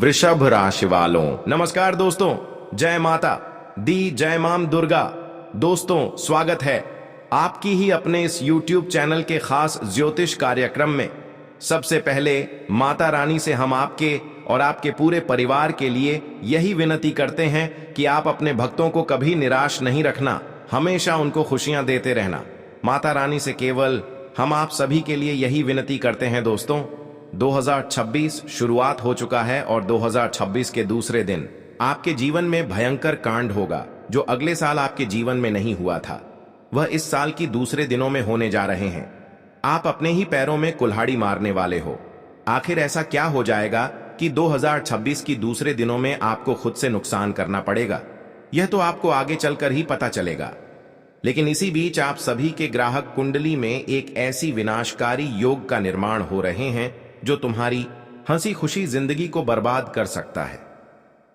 वृषभ राशि वालों, नमस्कार दोस्तों। जय माता दी, जय मां दुर्गा। दोस्तों, स्वागत है आपकी ही अपने इस YouTube चैनल के खास ज्योतिष कार्यक्रम में। सबसे पहले माता रानी से हम आपके और आपके पूरे परिवार के लिए यही विनती करते हैं कि आप अपने भक्तों को कभी निराश नहीं रखना, हमेशा उनको खुशियां देते रहना। माता रानी से केवल हम आप सभी के लिए यही विनती करते हैं। दोस्तों, 2026 शुरुआत हो चुका है और 2026 के दूसरे दिन आपके जीवन में भयंकर कांड होगा जो अगले साल आपके जीवन में नहीं हुआ था, वह इस साल की दूसरे दिनों में होने जा रहे हैं। आप अपने ही पैरों में कुल्हाड़ी मारने वाले हो। आखिर ऐसा क्या हो जाएगा कि 2026 की दूसरे दिनों में आपको खुद से नुकसान करना पड़ेगा? यह तो आपको आगे चलकर ही पता चलेगा। लेकिन इसी बीच आप सभी के ग्राहक कुंडली में एक ऐसी विनाशकारी योग का निर्माण हो रहे हैं जो तुम्हारी हंसी खुशी जिंदगी को बर्बाद कर सकता है।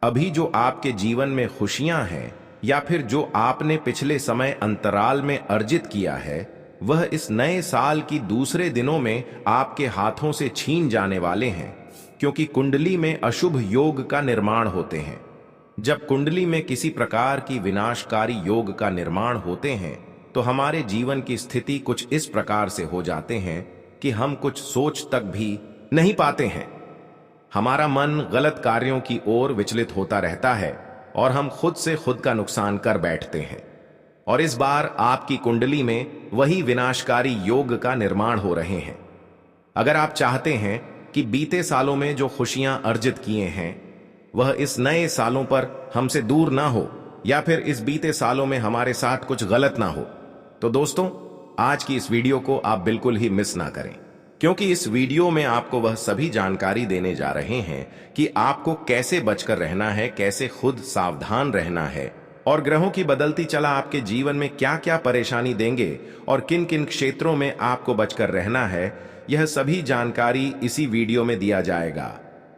अभी जो आपके जीवन में खुशियां हैं या फिर जो आपने पिछले समय अंतराल में अर्जित किया है, वह इस नए साल की दूसरे दिनों में आपके हाथों से छीन जाने वाले हैं, क्योंकि कुंडली में अशुभ योग का निर्माण होते हैं। जब कुंडली में किसी प्रकार की विनाशकारी योग का निर्माण होते हैं तो हमारे जीवन की स्थिति कुछ इस प्रकार से हो जाते हैं कि हम कुछ सोच तक भी नहीं पाते हैं। हमारा मन गलत कार्यों की ओर विचलित होता रहता है और हम खुद से खुद का नुकसान कर बैठते हैं। और इस बार आपकी कुंडली में वही विनाशकारी योग का निर्माण हो रहे हैं। अगर आप चाहते हैं कि बीते सालों में जो खुशियां अर्जित किए हैं वह इस नए सालों पर हमसे दूर ना हो, या फिर इस बीते सालों में हमारे साथ कुछ गलत ना हो, तो दोस्तों, आज की इस वीडियो को आप बिल्कुल ही मिस ना करें, क्योंकि इस वीडियो में आपको वह सभी जानकारी देने जा रहे हैं कि आपको कैसे बचकर रहना है, कैसे खुद सावधान रहना है, और ग्रहों की बदलती चला आपके जीवन में क्या क्या परेशानी देंगे और किन किन क्षेत्रों में आपको बचकर रहना है। यह सभी जानकारी इसी वीडियो में दिया जाएगा।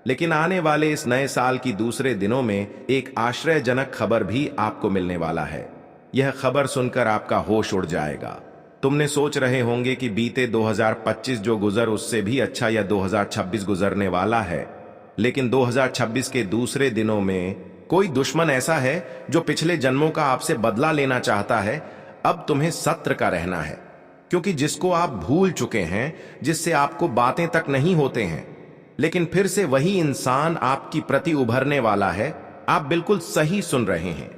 लेकिन आने वाले इस नए साल की दूसरे दिनों में एक आश्चर्यजनक खबर भी आपको मिलने वाला है। यह खबर सुनकर आपका होश उड़ जाएगा। तुमने सोच रहे होंगे कि बीते 2025 जो गुजर उससे भी अच्छा या 2026 गुजरने वाला है, लेकिन 2026 के दूसरे दिनों में कोई दुश्मन ऐसा है जो पिछले जन्मों का आपसे बदला लेना चाहता है। अब तुम्हें सत्र का रहना है, क्योंकि जिसको आप भूल चुके हैं, जिससे आपको बातें तक नहीं होते हैं, लेकिन फिर से वही इंसान आपकी प्रति उभरने वाला है। आप बिल्कुल सही सुन रहे हैं।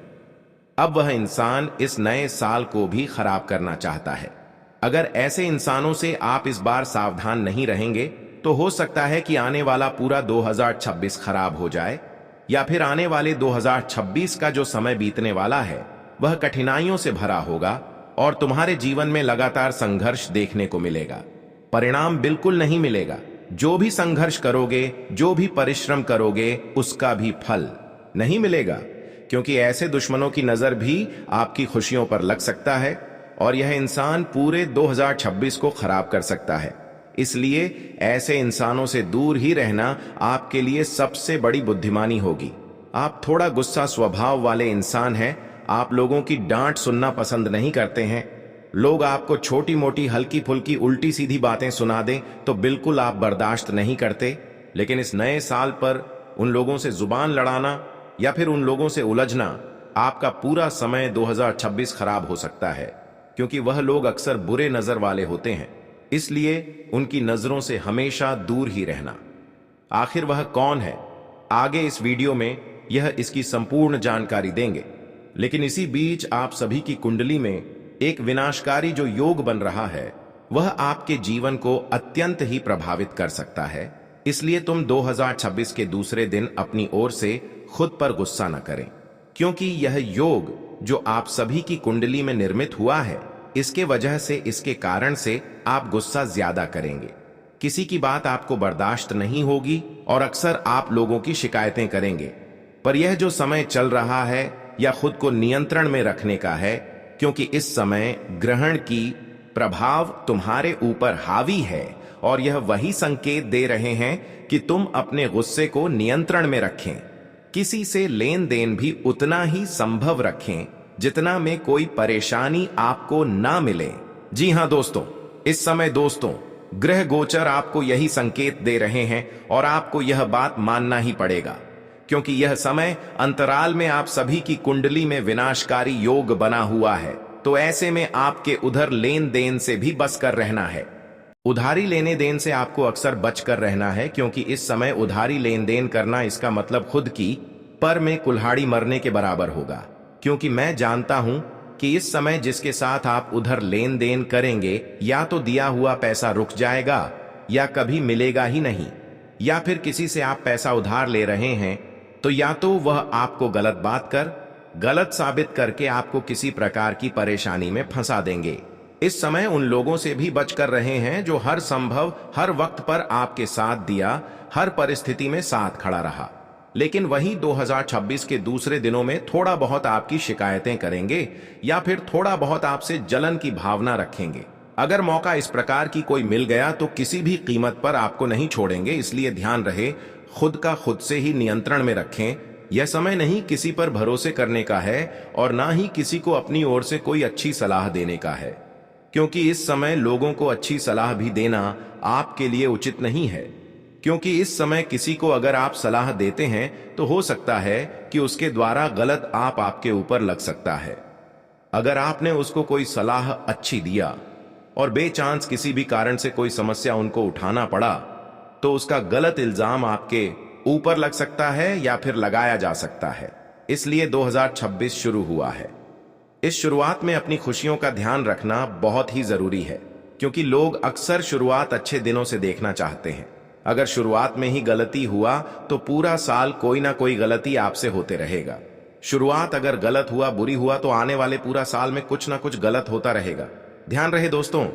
अब वह इंसान इस नए साल को भी खराब करना चाहता है। अगर ऐसे इंसानों से आप इस बार सावधान नहीं रहेंगे तो हो सकता है कि आने वाला पूरा 2026 खराब हो जाए, या फिर आने वाले 2026 का जो समय बीतने वाला है वह कठिनाइयों से भरा होगा और तुम्हारे जीवन में लगातार संघर्ष देखने को मिलेगा। परिणाम बिल्कुल नहीं मिलेगा। जो भी संघर्ष करोगे, जो भी परिश्रम करोगे, उसका भी फल नहीं मिलेगा, क्योंकि ऐसे दुश्मनों की नजर भी आपकी खुशियों पर लग सकता है और यह इंसान पूरे 2026 को खराब कर सकता है। इसलिए ऐसे इंसानों से दूर ही रहना आपके लिए सबसे बड़ी बुद्धिमानी होगी। आप थोड़ा गुस्सा स्वभाव वाले इंसान हैं। आप लोगों की डांट सुनना पसंद नहीं करते हैं। लोग आपको छोटी मोटी हल्की फुल्की उल्टी सीधी बातें सुना दें तो बिल्कुल आप बर्दाश्त नहीं करते। लेकिन इस नए साल पर उन लोगों से जुबान लड़ाना या फिर उन लोगों से उलझना, आपका पूरा समय 2026 खराब हो सकता है, क्योंकि वह लोग अक्सर बुरे नजर वाले होते हैं। इसलिए उनकी नजरों से हमेशा दूर ही रहना। आखिर वह कौन है, आगे इस वीडियो में यह इसकी संपूर्ण जानकारी देंगे। लेकिन इसी बीच आप सभी की कुंडली में एक विनाशकारी जो योग बन रहा है वह आपके जीवन को अत्यंत ही प्रभावित कर सकता है। इसलिए तुम 2026 के दूसरे दिन अपनी ओर से खुद पर गुस्सा न करें, क्योंकि यह योग जो आप सभी की कुंडली में निर्मित हुआ है, इसके वजह से, इसके कारण से आप गुस्सा ज्यादा करेंगे। किसी की बात आपको बर्दाश्त नहीं होगी और अक्सर आप लोगों की शिकायतें करेंगे। पर यह जो समय चल रहा है या खुद को नियंत्रण में रखने का है, क्योंकि इस समय ग्रहण की प्रभाव तुम्हारे ऊपर हावी है और यह वही संकेत दे रहे हैं कि तुम अपने गुस्से को नियंत्रण में रखें। किसी से लेन देन भी उतना ही संभव रखें जितना में कोई परेशानी आपको ना मिले। जी हां दोस्तों, इस समय दोस्तों ग्रह गोचर आपको यही संकेत दे रहे हैं और आपको यह बात मानना ही पड़ेगा, क्योंकि यह समय अंतराल में आप सभी की कुंडली में विनाशकारी योग बना हुआ है। तो ऐसे में आपके उधर लेन देन से भी बच कर रहना है। उधारी लेने देन से आपको अक्सर बच कर रहना है, क्योंकि इस समय उधारी लेन देन करना इसका मतलब खुद की पर में कुल्हाड़ी मरने के बराबर होगा। क्योंकि मैं जानता हूं कि इस समय जिसके साथ आप उधर लेन देन करेंगे, या तो दिया हुआ पैसा रुक जाएगा या कभी मिलेगा ही नहीं, या फिर किसी से आप पैसा उधार ले रहे हैं तो या तो वह आपको गलत बात कर, गलत साबित करके आपको किसी प्रकार की परेशानी में फंसा देंगे। इस समय उन लोगों से भी बच कर रहे हैं जो हर संभव हर वक्त पर आपके साथ दिया, हर परिस्थिति में साथ खड़ा रहा, लेकिन वही 2026 के दूसरे दिनों में थोड़ा बहुत आपकी शिकायतें करेंगे या फिर थोड़ा बहुत आपसे जलन की भावना रखेंगे। अगर मौका इस प्रकार की कोई मिल गया तो किसी भी कीमत पर आपको नहीं छोड़ेंगे, इसलिए ध्यान रहे खुद का खुद से ही नियंत्रण में रखें। यह समय नहीं किसी पर भरोसे करने का है और ना ही किसी को अपनी ओर से कोई अच्छी सलाह देने का है, क्योंकि इस समय लोगों को अच्छी सलाह भी देना आपके लिए उचित नहीं है। क्योंकि इस समय किसी को अगर आप सलाह देते हैं तो हो सकता है कि उसके द्वारा गलत आपके ऊपर लग सकता है। अगर आपने उसको कोई सलाह अच्छी दिया और बेचांस किसी भी कारण से कोई समस्या उनको उठाना पड़ा, तो उसका गलत इल्जाम आपके ऊपर लग सकता है या फिर लगाया जा सकता है। इसलिए 2026 शुरू हुआ है। इस शुरुआत में अपनी खुशियों का ध्यान रखना बहुत ही जरूरी है, क्योंकि लोग अक्सर शुरुआत अच्छे दिनों से देखना चाहते हैं। अगर शुरुआत में ही गलती हुआ तो पूरा साल कोई ना कोई गलती आपसे होते रहेगा। शुरुआत अगर गलत हुआ, बुरी हुआ, तो आने वाले पूरा साल में कुछ ना कुछ गलत होता रहेगा। ध्यान रहे दोस्तों,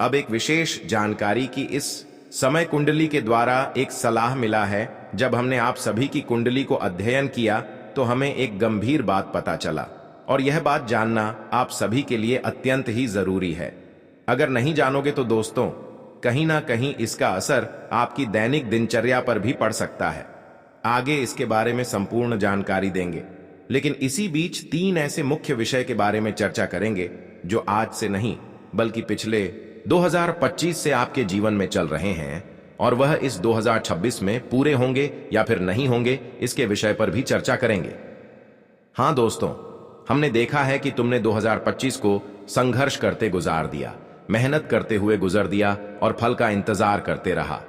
अब एक विशेष जानकारी की इस समय कुंडली के द्वारा एक सलाह मिला है। जब हमने आप सभी की कुंडली को अध्ययन किया तो हमें एक गंभीर बात पता चला, और यह बात जानना आप सभी के लिए अत्यंत ही जरूरी है। अगर नहीं जानोगे तो दोस्तों, कहीं ना कहीं इसका असर आपकी दैनिक दिनचर्या पर भी पड़ सकता है। आगे इसके बारे में संपूर्ण जानकारी देंगे, लेकिन इसी बीच 3 ऐसे मुख्य विषय के बारे में चर्चा करेंगे जो आज से नहीं बल्कि पिछले 2025 से आपके जीवन में चल रहे हैं, और वह इस 2026 में पूरे होंगे या फिर नहीं होंगे, इसके विषय पर भी चर्चा करेंगे। हां दोस्तों, हमने देखा है कि तुमने 2025 को संघर्ष करते गुजार दिया, मेहनत करते हुए गुजर दिया और फल का इंतजार करते रहा,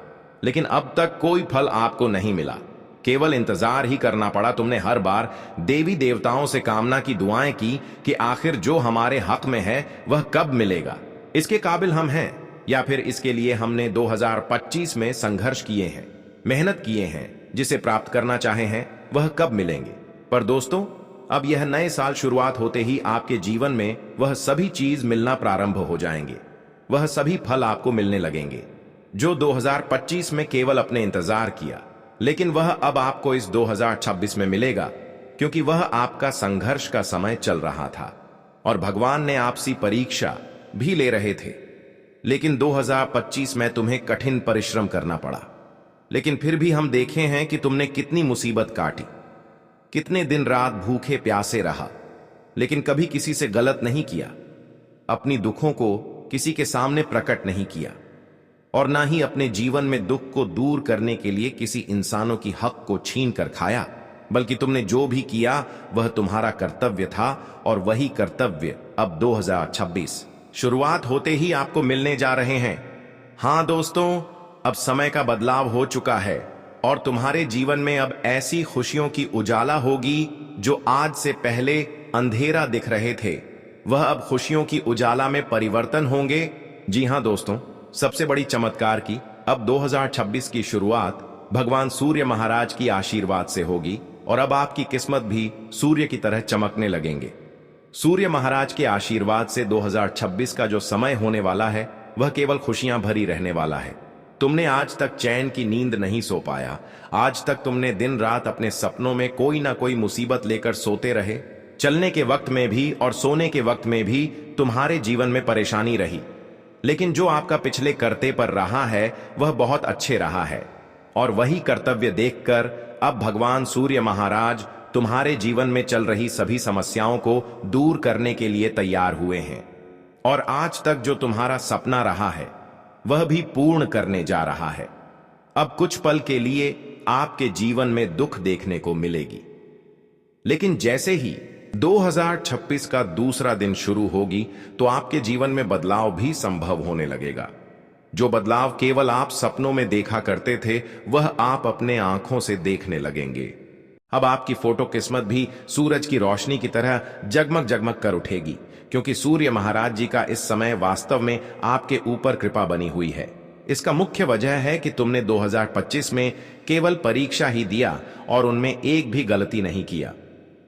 लेकिन अब तक कोई फल आपको नहीं मिला। केवल इंतजार ही करना पड़ा। तुमने हर बार देवी देवताओं से कामना की दुआएं की कि आखिर जो हमारे हक में है वह कब मिलेगा, इसके काबिल हम हैं, या फिर इसके लिए हमने 2025 में संघर्ष किए हैं, मेहनत किए हैं, जिसे प्राप्त करना चाहे हैं वह कब मिलेंगे। पर दोस्तों, अब यह नए साल शुरुआत होते ही आपके जीवन में वह सभी चीज मिलना प्रारंभ हो जाएंगे। वह सभी फल आपको मिलने लगेंगे जो 2025 में केवल अपने इंतजार किया, लेकिन वह अब आपको इस 2026 में मिलेगा, क्योंकि वह आपका संघर्ष का समय चल रहा था और भगवान ने आपसी परीक्षा भी ले रहे थे। लेकिन 2025 में तुम्हें कठिन परिश्रम करना पड़ा, लेकिन फिर भी हम देखे हैं कि तुमने कितनी मुसीबत काटी, कितने दिन रात भूखे प्यासे रहा, लेकिन कभी किसी से गलत नहीं किया, अपनी दुखों को किसी के सामने प्रकट नहीं किया, और ना ही अपने जीवन में दुख को दूर करने के लिए किसी इंसानों की हक को छीन कर खाया, बल्कि तुमने जो भी किया वह तुम्हारा कर्तव्य था, और वही कर्तव्य अब 2026 शुरुआत होते ही आपको मिलने जा रहे हैं। हां दोस्तों, अब समय का बदलाव हो चुका है और तुम्हारे जीवन में अब ऐसी खुशियों की उजाला होगी जो आज से पहले अंधेरा दिख रहे थे, वह अब खुशियों की उजाला में परिवर्तन होंगे। जी हां दोस्तों, सबसे बड़ी चमत्कार की अब 2026 की शुरुआत भगवान सूर्य महाराज की आशीर्वाद से होगी, और अब आपकी किस्मत भी सूर्य की तरह चमकने लगेंगे। सूर्य महाराज के आशीर्वाद से 2026 का जो समय होने वाला है वह केवल खुशियां भरी रहने वाला है। तुमने आज तक चैन की नींद नहीं सो पाया, आज तक तुमने दिन रात अपने सपनों में कोई ना कोई मुसीबत लेकर सोते रहे। चलने के वक्त में भी और सोने के वक्त में भी तुम्हारे जीवन में परेशानी रही, लेकिन जो आपका पिछले करते पर रहा है वह बहुत अच्छे रहा है, और वही कर्तव्य देखकर अब भगवान सूर्य महाराज तुम्हारे जीवन में चल रही सभी समस्याओं को दूर करने के लिए तैयार हुए हैं। और आज तक जो तुम्हारा सपना रहा है वह भी पूर्ण करने जा रहा है। अब कुछ पल के लिए आपके जीवन में दुख देखने को मिलेगी, लेकिन जैसे ही 2026 का दूसरा दिन शुरू होगी तो आपके जीवन में बदलाव भी संभव होने लगेगा। जो बदलाव केवल आप सपनों में देखा करते थे, वह आप अपने आंखों से देखने लगेंगे। अब आपकी फोटो किस्मत भी सूरज की रोशनी की तरह जगमग जगमग कर उठेगी, क्योंकि सूर्य महाराज जी का इस समय वास्तव में आपके ऊपर कृपा बनी हुई है। इसका मुख्य वजह है कि तुमने 2025 में केवल परीक्षा ही दिया और उनमें एक भी गलती नहीं किया।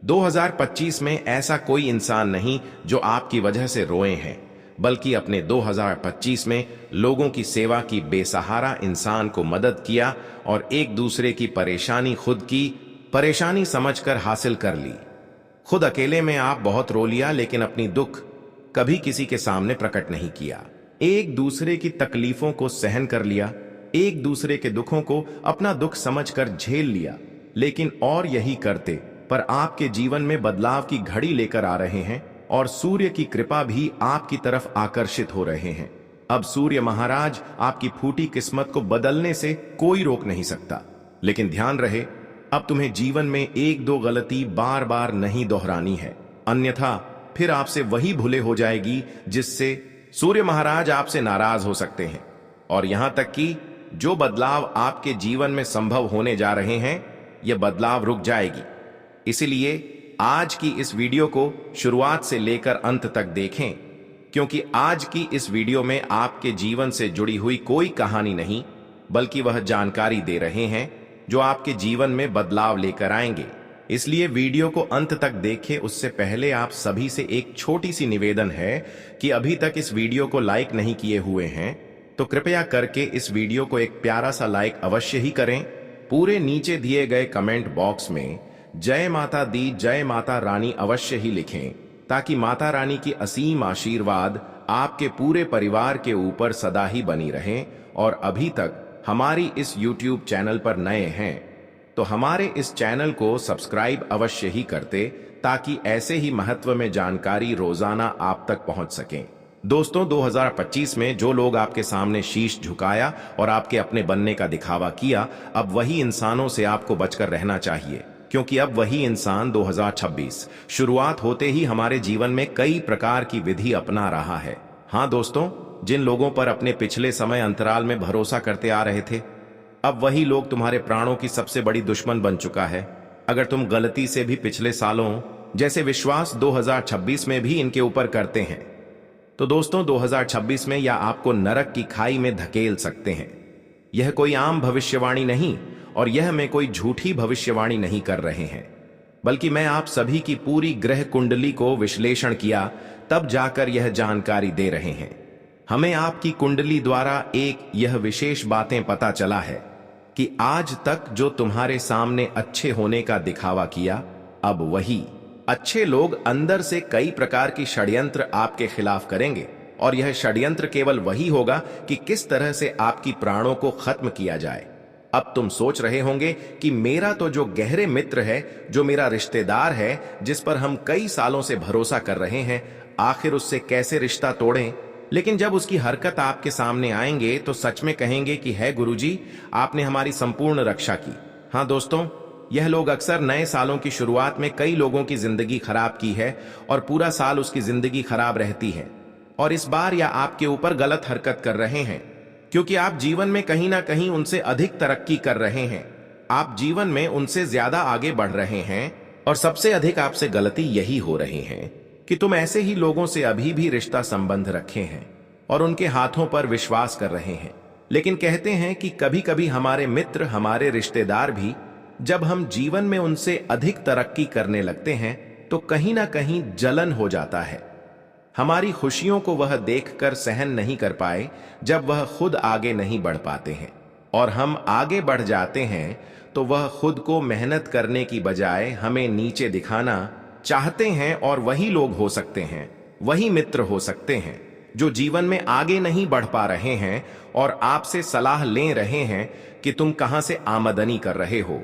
2025 में ऐसा कोई इंसान नहीं जो आपकी वजह से रोए हैं, बल्कि अपने 2025 में लोगों की सेवा की, बेसहारा इंसान को मदद किया और एक दूसरे की परेशानी खुद की परेशानी समझकर हासिल कर ली। खुद अकेले में आप बहुत रो लिया, लेकिन अपनी दुख कभी किसी के सामने प्रकट नहीं किया। एक दूसरे की तकलीफों को सहन कर लिया, एक दूसरे के दुखों को अपना दुख समझकर झेल लिया। लेकिन और यही करते पर आपके जीवन में बदलाव की घड़ी लेकर आ रहे हैं और सूर्य की कृपा भी आपकी तरफ आकर्षित हो रहे हैं। अब सूर्य महाराज आपकी फूटी किस्मत को बदलने से कोई रोक नहीं सकता। लेकिन ध्यान रहे, अब तुम्हें जीवन में एक दो गलती बार बार नहीं दोहरानी है, अन्यथा फिर आपसे वही भूले हो जाएगी जिससे सूर्य महाराज आपसे नाराज हो सकते हैं। और यहां तक कि जो बदलाव आपके जीवन में संभव होने जा रहे हैं, यह बदलाव रुक जाएगी। इसलिए आज की इस वीडियो को शुरुआत से लेकर अंत तक देखें, क्योंकि आज की इस वीडियो में आपके जीवन से जुड़ी हुई कोई कहानी नहीं, बल्कि वह जानकारी दे रहे हैं जो आपके जीवन में बदलाव लेकर आएंगे। इसलिए वीडियो को अंत तक देखें। उससे पहले आप सभी से एक छोटी सी निवेदन है कि अभी तक इस वीडियो को लाइक नहीं किए हुए हैं तो कृपया करके इस वीडियो को एक प्यारा सा लाइक अवश्य ही करें। पूरे नीचे दिए गए कमेंट बॉक्स में जय माता दी, जय माता रानी अवश्य ही लिखें, ताकि माता रानी की असीम आशीर्वाद आपके पूरे परिवार के ऊपर सदा ही बनी रहे। और अभी तक हमारी इस YouTube चैनल पर नए हैं तो हमारे इस चैनल को सब्सक्राइब अवश्य ही करते, ताकि ऐसे ही महत्व में जानकारी रोजाना आप तक पहुंच सके। दोस्तों, 2025 में जो लोग आपके सामने शीश झुकाया और आपके अपने बनने का दिखावा किया, अब वही इंसानों से आपको बचकर रहना चाहिए, क्योंकि अब वही इंसान 2026 शुरुआत होते ही हमारे जीवन में कई प्रकार की विधि अपना रहा है। हाँ दोस्तों, जिन लोगों पर अपने पिछले समय अंतराल में भरोसा करते आ रहे थे, अब वही लोग तुम्हारे प्राणों की सबसे बड़ी दुश्मन बन चुका है। अगर तुम गलती से भी पिछले सालों जैसे विश्वास 2026 में भी इनके ऊपर करते हैं, तो दोस्तों 2026 में या आपको नरक की खाई में धकेल सकते हैं। यह कोई आम भविष्यवाणी नहीं, और यह मैं कोई झूठी भविष्यवाणी नहीं कर रहे हैं, बल्कि मैं आप सभी की पूरी ग्रह कुंडली को विश्लेषण किया तब जाकर यह जानकारी दे रहे हैं। हमें आपकी कुंडली द्वारा एक यह विशेष बातें पता चला है कि आज तक जो तुम्हारे सामने अच्छे होने का दिखावा किया, अब वही अच्छे लोग अंदर से कई प्रकार की षड्यंत्र आपके खिलाफ करेंगे। और यह षड्यंत्र केवल वही होगा कि किस तरह से आपकी प्राणों को खत्म किया जाए। अब तुम सोच रहे होंगे कि मेरा तो जो गहरे मित्र है, जो मेरा रिश्तेदार है, जिस पर हम कई सालों से भरोसा कर रहे हैं, आखिर उससे कैसे रिश्ता तोड़ें। लेकिन जब उसकी हरकत आपके सामने आएंगे तो सच में कहेंगे कि है गुरुजी, आपने हमारी संपूर्ण रक्षा की। हाँ दोस्तों, यह लोग अक्सर नए सालों की शुरुआत में कई लोगों की जिंदगी खराब की है और पूरा साल उसकी जिंदगी खराब रहती है। और इस बार या आपके ऊपर गलत हरकत कर रहे हैं, क्योंकि आप जीवन में कहीं ना कहीं उनसे अधिक तरक्की कर रहे हैं। आप जीवन में उनसे ज्यादा आगे बढ़ रहे हैं और सबसे अधिक आपसे गलती यही हो रही है कि तुम ऐसे ही लोगों से अभी भी रिश्ता संबंध रखे हैं और उनके हाथों पर विश्वास कर रहे हैं। लेकिन कहते हैं कि कभी कभी हमारे मित्र, हमारे रिश्तेदार भी जब हम जीवन में उनसे अधिक तरक्की करने लगते हैं तो कहीं ना कहीं जलन हो जाता है। हमारी खुशियों को वह देखकर सहन नहीं कर पाए जब वह खुद आगे नहीं बढ़ पाते हैं, और हम आगे बढ़ जाते हैं तो वह खुद को मेहनत करने की बजाय हमें नीचे दिखाना चाहते हैं। और वही लोग हो सकते हैं, वही मित्र हो सकते हैं जो जीवन में आगे नहीं बढ़ पा रहे हैं और आपसे सलाह ले रहे हैं कि तुम कहां से आमदनी कर रहे हो,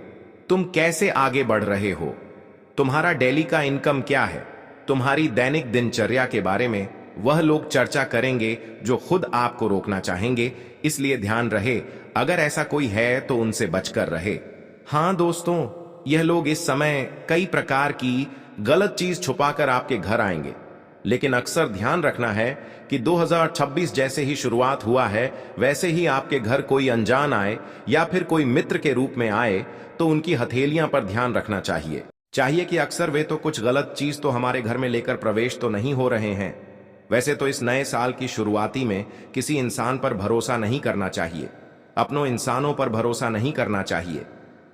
तुम कैसे आगे बढ़ रहे हो, तुम्हारा डेली का इनकम क्या है, तुम्हारी दैनिक दिनचर्या के बारे में वह लोग चर्चा करेंगे जो खुद आपको रोकना चाहेंगे, इसलिए ध्यान रहे अगर ऐसा कोई है तो उनसे बचकर रहे। हाँ दोस्तों, यह लोग इस समय कई प्रकार की गलत चीज छुपाकर आपके घर आएंगे, लेकिन अक्सर ध्यान रखना है कि 2026 जैसे ही शुरुआत हुआ है वैसे ही आपके घर कोई अनजान आए या फिर कोई मित्र के रूप में आए तो उनकी हथेलियां पर ध्यान रखना चाहिए कि अक्सर वे तो कुछ गलत चीज तो हमारे घर में लेकर प्रवेश तो नहीं हो रहे हैं। वैसे तो इस नए साल की शुरुआती में किसी इंसान पर भरोसा नहीं करना चाहिए, अपनों इंसानों पर भरोसा नहीं करना चाहिए,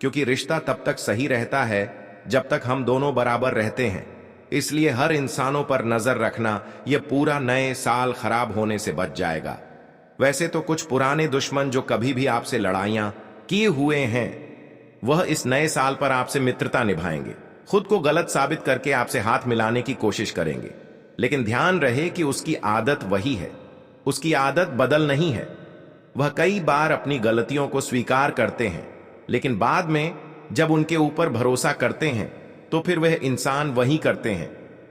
क्योंकि रिश्ता तब तक सही रहता है जब तक हम दोनों बराबर रहते हैं। इसलिए हर इंसानों पर नजर रखना यह पूरा नए साल खराब होने से बच जाएगा। वैसे तो कुछ पुराने दुश्मन जो कभी भी आपसे लड़ाइयां किए हुए हैं वह इस नए साल पर आपसे मित्रता निभाएंगे, खुद को गलत साबित करके आपसे हाथ मिलाने की कोशिश करेंगे, लेकिन ध्यान रहे कि उसकी आदत वही है, उसकी आदत बदल नहीं है। वह कई बार अपनी गलतियों को स्वीकार करते हैं, लेकिन बाद में जब उनके ऊपर भरोसा करते हैं तो फिर वह इंसान वही करते हैं।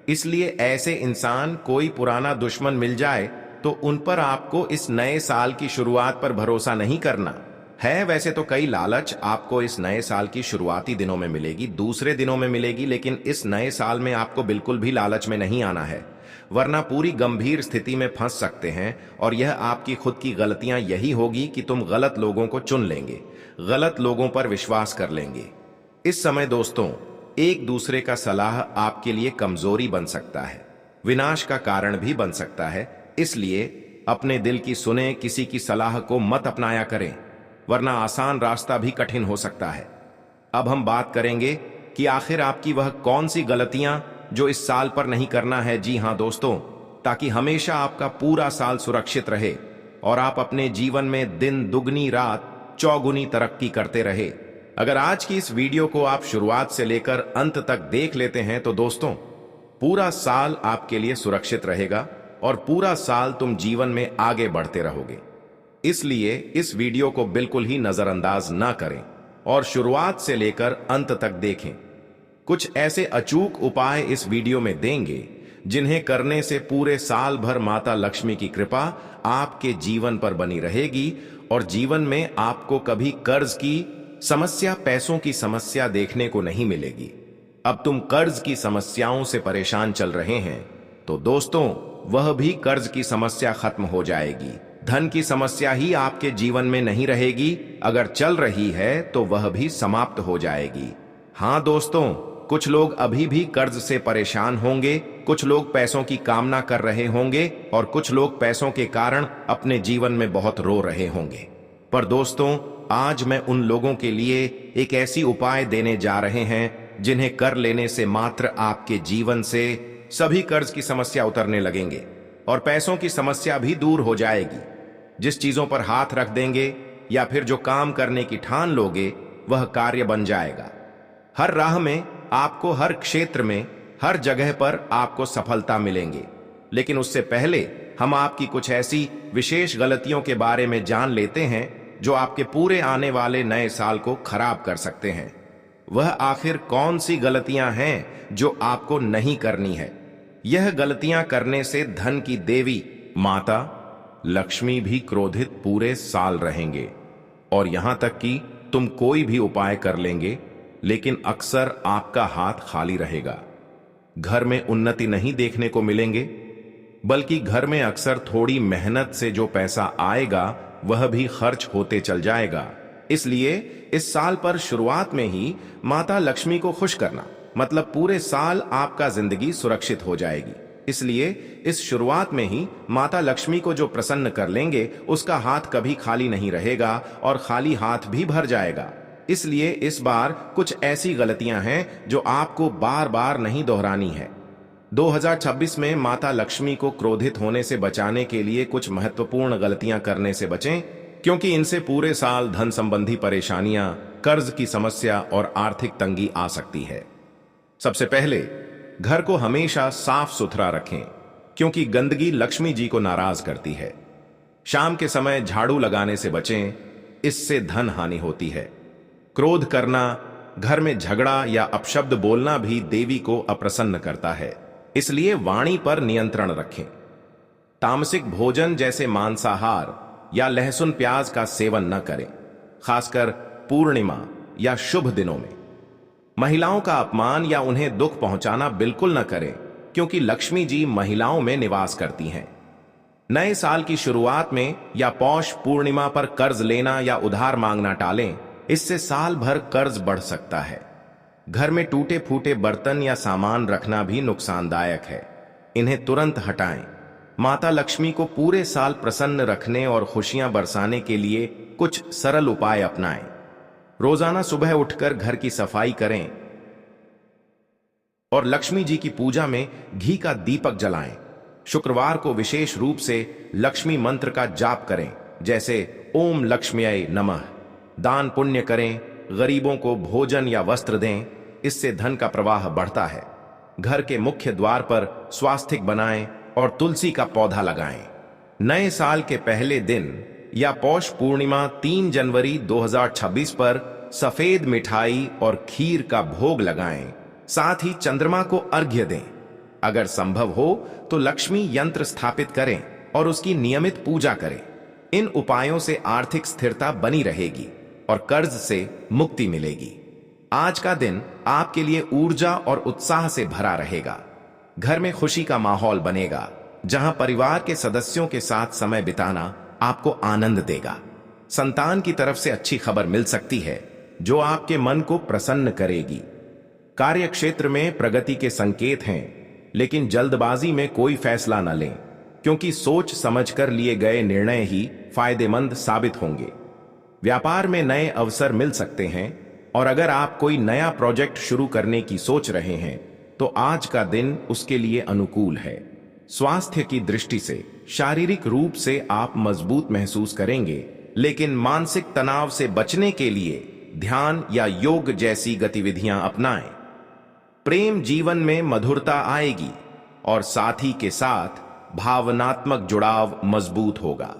इसलिए ऐसे इंसान कोई पुराना दुश्मन मिल जाए तो उन पर आपको इस नए साल की शुरुआत पर भरोसा नहीं करना है। वैसे तो कई लालच आपको इस नए साल की शुरुआती दिनों में मिलेगी, दूसरे दिनों में मिलेगी, लेकिन इस नए साल में आपको बिल्कुल भी लालच में नहीं आना है, वरना पूरी गंभीर स्थिति में फंस सकते हैं। और यह आपकी खुद की गलतियां यही होगी कि तुम गलत लोगों को चुन लेंगे, गलत लोगों पर विश्वास कर लेंगे। इस समय दोस्तों, एक दूसरे का सलाह आपके लिए कमजोरी बन सकता है, विनाश का कारण भी बन सकता है। इसलिए अपने दिल की सुने, किसी की सलाह को मत अपनाया करें, वरना आसान रास्ता भी कठिन हो सकता है। अब हम बात करेंगे कि आखिर आपकी वह कौन सी गलतियां जो इस साल पर नहीं करना है। जी हां दोस्तों, ताकि हमेशा आपका पूरा साल सुरक्षित रहे और आप अपने जीवन में दिन दुगनी रात चौगुनी तरक्की करते रहे। अगर आज की इस वीडियो को आप शुरुआत से लेकर अंत तक देख लेते हैं तो दोस्तों, पूरा साल आपके लिए सुरक्षित रहेगा और पूरा साल तुम जीवन में आगे बढ़ते रहोगे। इसलिए इस वीडियो को बिल्कुल ही नजरअंदाज ना करें और शुरुआत से लेकर अंत तक देखें। कुछ ऐसे अचूक उपाय इस वीडियो में देंगे जिन्हें करने से पूरे साल भर माता लक्ष्मी की कृपा आपके जीवन पर बनी रहेगी और जीवन में आपको कभी कर्ज की समस्या, पैसों की समस्या देखने को नहीं मिलेगी। अब तुम कर्ज की समस्याओं से परेशान चल रहे हैं तो दोस्तों, वह भी कर्ज की समस्या खत्म हो जाएगी। धन की समस्या ही आपके जीवन में नहीं रहेगी, अगर चल रही है तो वह भी समाप्त हो जाएगी। हाँ दोस्तों, कुछ लोग अभी भी कर्ज से परेशान होंगे, कुछ लोग पैसों की कामना कर रहे होंगे और कुछ लोग पैसों के कारण अपने जीवन में बहुत रो रहे होंगे। पर दोस्तों, आज मैं उन लोगों के लिए एक ऐसी उपाय देने जा रहे हैं जिन्हें कर लेने से मात्र आपके जीवन से सभी कर्ज की समस्या उतरने लगेंगे और पैसों की समस्या भी दूर हो जाएगी। जिस चीजों पर हाथ रख देंगे या फिर जो काम करने की ठान लोगे वह कार्य बन जाएगा। हर राह में आपको, हर क्षेत्र में, हर जगह पर आपको सफलता मिलेंगे। लेकिन उससे पहले हम आपकी कुछ ऐसी विशेष गलतियों के बारे में जान लेते हैं जो आपके पूरे आने वाले नए साल को खराब कर सकते हैं। वह आखिर कौन सी गलतियां हैं जो आपको नहीं करनी है? यह गलतियां करने से धन की देवी माता लक्ष्मी भी क्रोधित पूरे साल रहेंगे और यहां तक कि तुम कोई भी उपाय कर लेंगे लेकिन अक्सर आपका हाथ खाली रहेगा। घर में उन्नति नहीं देखने को मिलेंगे, बल्कि घर में अक्सर थोड़ी मेहनत से जो पैसा आएगा वह भी खर्च होते चल जाएगा। इसलिए इस साल पर शुरुआत में ही माता लक्ष्मी को खुश करना, मतलब पूरे साल आपका जिंदगी सुरक्षित हो जाएगी। इसलिए इस शुरुआत में ही माता लक्ष्मी को जो प्रसन्न कर लेंगे उसका हाथ कभी खाली नहीं रहेगा और खाली हाथ भी भर जाएगा। इसलिए इस बार कुछ ऐसी गलतियां हैं जो आपको बार बार नहीं दोहरानी है। 2026 में माता लक्ष्मी को क्रोधित होने से बचाने के लिए कुछ महत्वपूर्ण गलतियां करने से बचें, क्योंकि इनसे पूरे साल धन संबंधी परेशानियां, कर्ज की समस्या और आर्थिक तंगी आ सकती है। सबसे पहले घर को हमेशा साफ सुथरा रखें, क्योंकि गंदगी लक्ष्मी जी को नाराज करती है। शाम के समय झाड़ू लगाने से बचें, इससे धन हानि होती है। क्रोध करना, घर में झगड़ा या अपशब्द बोलना भी देवी को अप्रसन्न करता है, इसलिए वाणी पर नियंत्रण रखें। तामसिक भोजन जैसे मांसाहार या लहसुन प्याज का सेवन न करें, खासकर पूर्णिमा या शुभ दिनों में। महिलाओं का अपमान या उन्हें दुख पहुंचाना बिल्कुल न करें, क्योंकि लक्ष्मी जी महिलाओं में निवास करती हैं। नए साल की शुरुआत में या पौष पूर्णिमा पर कर्ज लेना या उधार मांगना टालें, इससे साल भर कर्ज बढ़ सकता है। घर में टूटे फूटे बर्तन या सामान रखना भी नुकसानदायक है, इन्हें तुरंत हटाएं। माता लक्ष्मी को पूरे साल प्रसन्न रखने और खुशियां बरसाने के लिए कुछ सरल उपाय अपनाएं। रोजाना सुबह उठकर घर की सफाई करें और लक्ष्मी जी की पूजा में घी का दीपक जलाएं। शुक्रवार को विशेष रूप से लक्ष्मी मंत्र का जाप करें, जैसे ओम लक्ष्म्यै नमः। दान पुण्य करें, गरीबों को भोजन या वस्त्र दें, इससे धन का प्रवाह बढ़ता है। घर के मुख्य द्वार पर स्वास्तिक बनाएं और तुलसी का पौधा लगाएं। नए साल के पहले दिन या पौष पूर्णिमा 3 जनवरी 2026 पर सफेद मिठाई और खीर का भोग लगाएं। साथ ही चंद्रमा को अर्घ्य दें। अगर संभव हो तो लक्ष्मी यंत्र स्थापित करें और उसकी नियमित पूजा करें। इन उपायों से आर्थिक स्थिरता बनी रहेगी और कर्ज से मुक्ति मिलेगी। आज का दिन आपके लिए ऊर्जा और उत्साह से भरा रहेगा। घर में खुशी का माहौल बनेगा, जहां परिवार के सदस्यों के साथ समय बिताना आपको आनंद देगा। संतान की तरफ से अच्छी खबर मिल सकती है, जो आपके मन को प्रसन्न करेगी। कार्य क्षेत्र में प्रगति के संकेत हैं, लेकिन जल्दबाजी में कोई फैसला न लें, क्योंकि सोच समझकर लिए गए निर्णय ही फायदेमंद साबित होंगे। व्यापार में नए अवसर मिल सकते हैं, और अगर आप कोई नया प्रोजेक्ट शुरू करने की सोच रहे हैं तो आज का दिन उसके लिए अनुकूल है। स्वास्थ्य की दृष्टि से शारीरिक रूप से आप मजबूत महसूस करेंगे, लेकिन मानसिक तनाव से बचने के लिए ध्यान या योग जैसी गतिविधियां अपनाएं। प्रेम जीवन में मधुरता आएगी और साथी के साथ भावनात्मक जुड़ाव मजबूत होगा।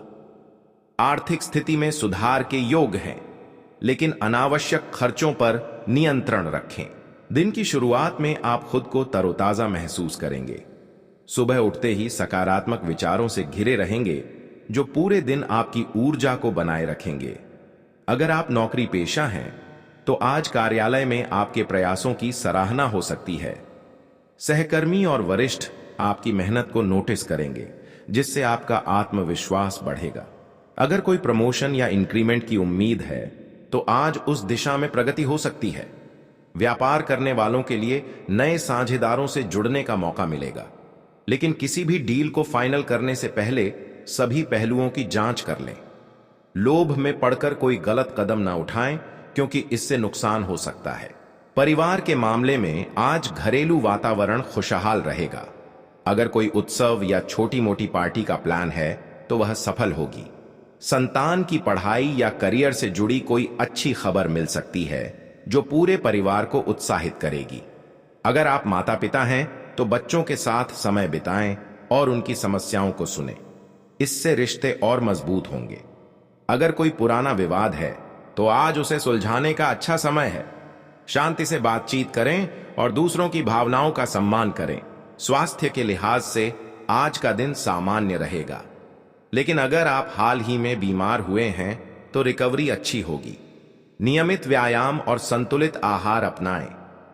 आर्थिक स्थिति में सुधार के योग हैं, लेकिन अनावश्यक खर्चों पर नियंत्रण रखें। दिन की शुरुआत में आप खुद को तरोताजा महसूस करेंगे। सुबह उठते ही सकारात्मक विचारों से घिरे रहेंगे, जो पूरे दिन आपकी ऊर्जा को बनाए रखेंगे। अगर आप नौकरी पेशा हैं तो आज कार्यालय में आपके प्रयासों की सराहना हो सकती है। सहकर्मी और वरिष्ठ आपकी मेहनत को नोटिस करेंगे, जिससे आपका आत्मविश्वास बढ़ेगा। अगर कोई प्रमोशन या इंक्रीमेंट की उम्मीद है तो आज उस दिशा में प्रगति हो सकती है। व्यापार करने वालों के लिए नए साझेदारों से जुड़ने का मौका मिलेगा, लेकिन किसी भी डील को फाइनल करने से पहले सभी पहलुओं की जांच कर लें। लोभ में पड़कर कोई गलत कदम ना उठाएं, क्योंकि इससे नुकसान हो सकता है। परिवार के मामले में आज घरेलू वातावरण खुशहाल रहेगा। अगर कोई उत्सव या छोटी मोटी पार्टी का प्लान है तो वह सफल होगी। संतान की पढ़ाई या करियर से जुड़ी कोई अच्छी खबर मिल सकती है, जो पूरे परिवार को उत्साहित करेगी। अगर आप माता पिता हैं तो बच्चों के साथ समय बिताएं और उनकी समस्याओं को सुनें। इससे रिश्ते और मजबूत होंगे। अगर कोई पुराना विवाद है तो आज उसे सुलझाने का अच्छा समय है। शांति से बातचीत करें और दूसरों की भावनाओं का सम्मान करें। स्वास्थ्य के लिहाज से आज का दिन सामान्य रहेगा, लेकिन अगर आप हाल ही में बीमार हुए हैं तो रिकवरी अच्छी होगी। नियमित व्यायाम और संतुलित आहार अपनाएं।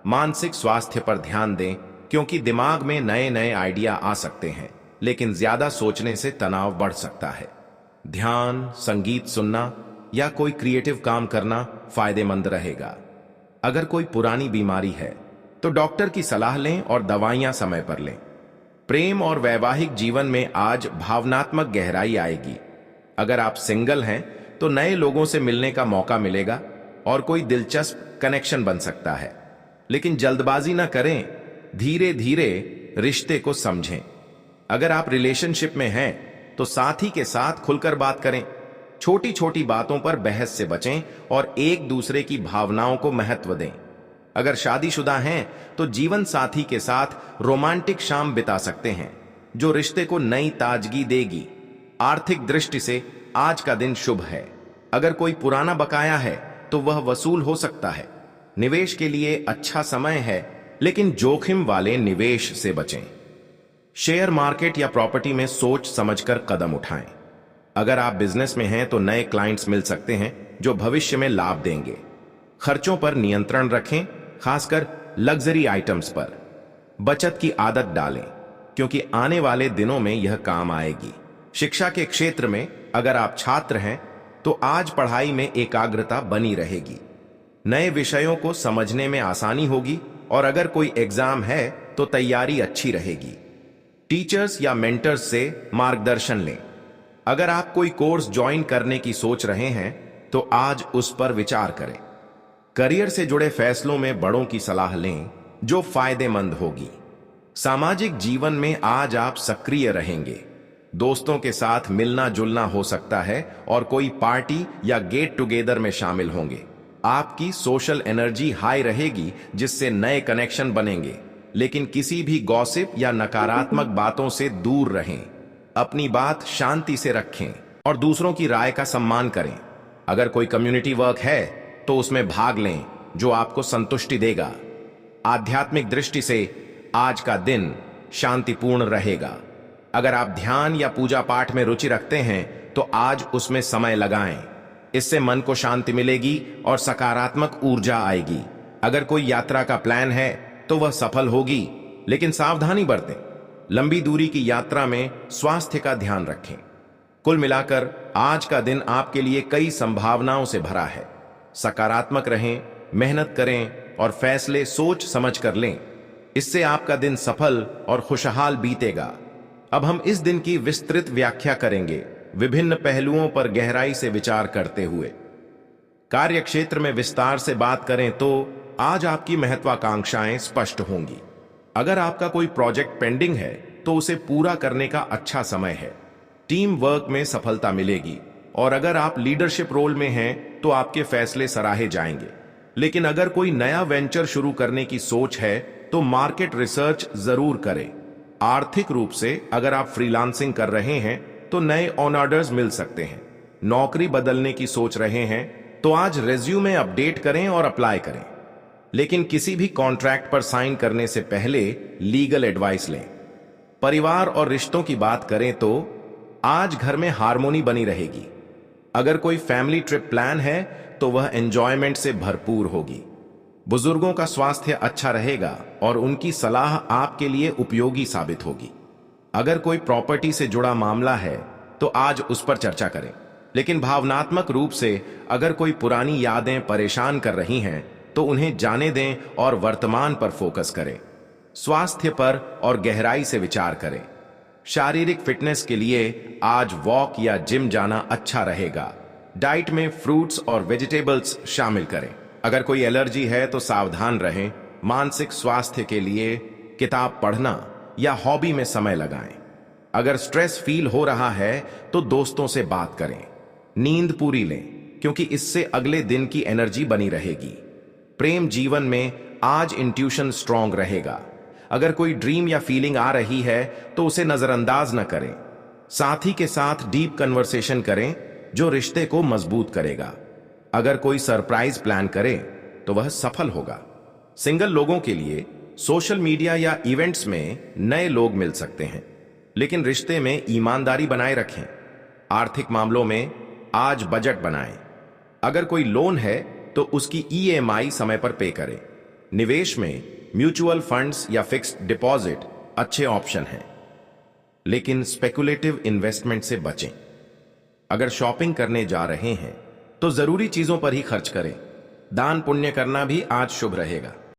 मानसिक स्वास्थ्य पर ध्यान दें, क्योंकि दिमाग में नए नए आइडिया आ सकते हैं, लेकिन ज्यादा सोचने से तनाव बढ़ सकता है। ध्यान, संगीत सुनना या कोई क्रिएटिव काम करना फायदेमंद रहेगा। अगर कोई पुरानी बीमारी है तो डॉक्टर की सलाह लें और दवाइयां समय पर लें। प्रेम और वैवाहिक जीवन में आज भावनात्मक गहराई आएगी। अगर आप सिंगल हैं तो नए लोगों से मिलने का मौका मिलेगा और कोई दिलचस्प कनेक्शन बन सकता है, लेकिन जल्दबाजी ना करें। धीरे धीरे रिश्ते को समझें। अगर आप रिलेशनशिप में हैं तो साथी के साथ खुलकर बात करें। छोटी छोटी बातों पर बहस से बचें और एक दूसरे की भावनाओं को महत्व दें। अगर शादीशुदा हैं तो जीवन साथी के साथ रोमांटिक शाम बिता सकते हैं, जो रिश्ते को नई ताजगी देगी। आर्थिक दृष्टि से आज का दिन शुभ है। अगर कोई पुराना बकाया है तो वह वसूल हो सकता है। निवेश के लिए अच्छा समय है, लेकिन जोखिम वाले निवेश से बचें। शेयर मार्केट या प्रॉपर्टी में सोच समझकर कदम उठाएं। अगर आप बिजनेस में हैं तो नए क्लाइंट्स मिल सकते हैं जो भविष्य में लाभ देंगे। खर्चों पर नियंत्रण रखें, खासकर लग्जरी आइटम्स पर। बचत की आदत डालें क्योंकि आने वाले दिनों में यह काम आएगी। शिक्षा के क्षेत्र में अगर आप छात्र हैं तो आज पढ़ाई में एकाग्रता बनी रहेगी। नए विषयों को समझने में आसानी होगी और अगर कोई एग्जाम है तो तैयारी अच्छी रहेगी। टीचर्स या मेंटर्स से मार्गदर्शन लें। अगर आप कोई कोर्स ज्वाइन करने की सोच रहे हैं तो आज उस पर विचार करें। करियर से जुड़े फैसलों में बड़ों की सलाह लें जो फायदेमंद होगी। सामाजिक जीवन में आज आप सक्रिय रहेंगे। दोस्तों के साथ मिलना जुलना हो सकता है और कोई पार्टी या गेट टुगेदर में शामिल होंगे। आपकी सोशल एनर्जी हाई रहेगी जिससे नए कनेक्शन बनेंगे, लेकिन किसी भी गॉसिप या नकारात्मक बातों से दूर रहें। अपनी बात शांति से रखें और दूसरों की राय का सम्मान करें। अगर कोई कम्युनिटी वर्क है तो उसमें भाग लें जो आपको संतुष्टि देगा। आध्यात्मिक दृष्टि से आज का दिन शांतिपूर्ण रहेगा। अगर आप ध्यान या पूजा पाठ में रुचि रखते हैं तो आज उसमें समय लगाएं। इससे मन को शांति मिलेगी और सकारात्मक ऊर्जा आएगी। अगर कोई यात्रा का प्लान है तो वह सफल होगी, लेकिन सावधानी बरतें। लंबी दूरी की यात्रा में स्वास्थ्य का ध्यान रखें। कुल मिलाकर आज का दिन आपके लिए कई संभावनाओं से भरा है। सकारात्मक रहें, मेहनत करें और फैसले सोच समझ कर लें। इससे आपका दिन सफल और खुशहाल बीतेगा। अब हम इस दिन की विस्तृत व्याख्या करेंगे, विभिन्न पहलुओं पर गहराई से विचार करते हुए। कार्य क्षेत्र में विस्तार से बात करें तो आज आपकी महत्वाकांक्षाएं स्पष्ट होंगी। अगर आपका कोई प्रोजेक्ट पेंडिंग है तो उसे पूरा करने का अच्छा समय है। टीम वर्क में सफलता मिलेगी और अगर आप लीडरशिप रोल में हैं तो आपके फैसले सराहे जाएंगे। लेकिन अगर कोई नया वेंचर शुरू करने की सोच है तो मार्केट रिसर्च जरूर करें। आर्थिक रूप से अगर आप फ्रीलांसिंग कर रहे हैं तो नए ऑन ऑर्डर्स मिल सकते हैं। नौकरी बदलने की सोच रहे हैं तो आज रेज्यूमे अपडेट करें और अप्लाई करें। लेकिन किसी भी कॉन्ट्रैक्ट पर साइन करने से पहले लीगल एडवाइस लें। परिवार और रिश्तों की बात करें तो आज घर में हार्मोनी बनी रहेगी। अगर कोई फैमिली ट्रिप प्लान है तो वह एंजॉयमेंट से भरपूर होगी। बुजुर्गों का स्वास्थ्य अच्छा रहेगा और उनकी सलाह आपके लिए उपयोगी साबित होगी। अगर कोई प्रॉपर्टी से जुड़ा मामला है तो आज उस पर चर्चा करें। लेकिन भावनात्मक रूप से अगर कोई पुरानी यादें परेशान कर रही हैं तो उन्हें जाने दें और वर्तमान पर फोकस करें। स्वास्थ्य पर और गहराई से विचार करें। शारीरिक फिटनेस के लिए आज वॉक या जिम जाना अच्छा रहेगा। डाइट में फ्रूट्स और वेजिटेबल्स शामिल करें। अगर कोई एलर्जी है तो सावधान रहें। मानसिक स्वास्थ्य के लिए किताब पढ़ना या हॉबी में समय लगाएं। अगर स्ट्रेस फील हो रहा है तो दोस्तों से बात करें। नींद पूरी लें क्योंकि इससे अगले दिन की एनर्जी बनी रहेगी। प्रेम जीवन में आज इंट्यूशन स्ट्रांग रहेगा। अगर कोई ड्रीम या फीलिंग आ रही है तो उसे नजरअंदाज न करें। साथी के साथ डीप कन्वर्सेशन करें जो रिश्ते को मजबूत करेगा। अगर कोई सरप्राइज प्लान करे तो वह सफल होगा। सिंगल लोगों के लिए सोशल मीडिया या इवेंट्स में नए लोग मिल सकते हैं, लेकिन रिश्ते में ईमानदारी बनाए रखें। आर्थिक मामलों में आज बजट बनाएं। अगर कोई लोन है तो उसकी ईएमआई समय पर पे करें। निवेश में म्यूचुअल फंड्स या फिक्स्ड डिपॉजिट अच्छे ऑप्शन हैं, लेकिन स्पेकुलेटिव इन्वेस्टमेंट से बचें। अगर शॉपिंग करने जा रहे हैं तो जरूरी चीजों पर ही खर्च करें। दान पुण्य करना भी आज शुभ रहेगा।